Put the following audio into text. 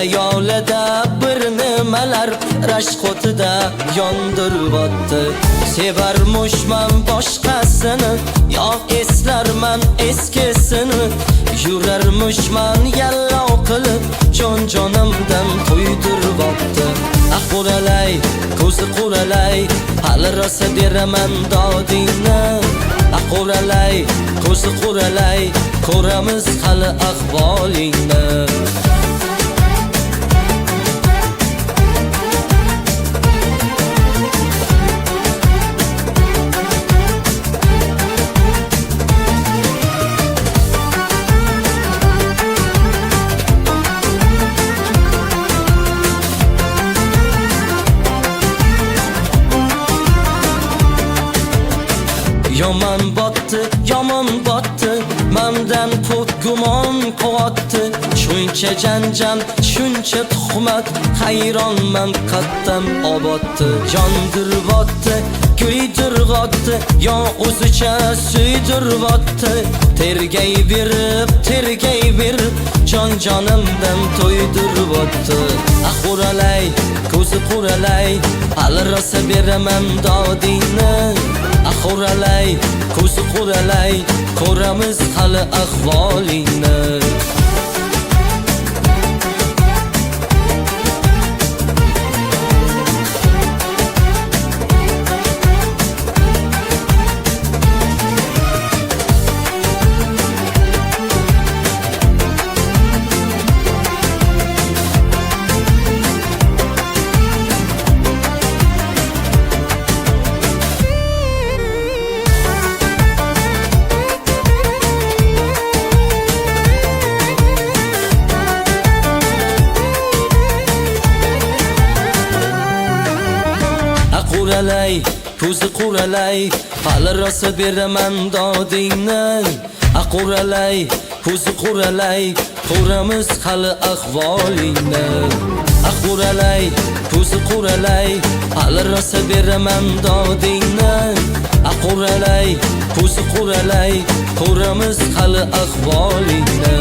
Hayolida bir nimalar rashk o'tida yondiribdi. Sevarmushman boshqasini, yo eslarman eskisini. Yurarmushman yallov qilib, jon-jonimdan to'ydiribdi. Quralay, ko'zi quralay, hali rosa beraman dodingni. Quralay, ko'zi quralay, ko'ramiz hali ahvolingni. Yomon botdi, mendan ko'p gumon qotdi. Shuncha janjal, shuncha tuhmat, hayronman qattam oboddi. Jondiribdi, kuydirg'otdi, yo o'zicha suydiribdi. Tergay berib, jon-jonimdan to'ydiribdi. Quralay, ko'zi quralay, hali rosa beraman dodingni. Quralay, ko'zi quralay, ko'ramiz hali ahvolingni. Quralay, ko'zi quralay, hali rosa beraman dodingni. Quralay, ko'zi quralay, ko'ramiz hali ahvolingni. Quralay, ko'zi quralay, hali rosa beraman dodingni. Quralay, ko'zi quralay, ko'ramiz hali ahvolingni.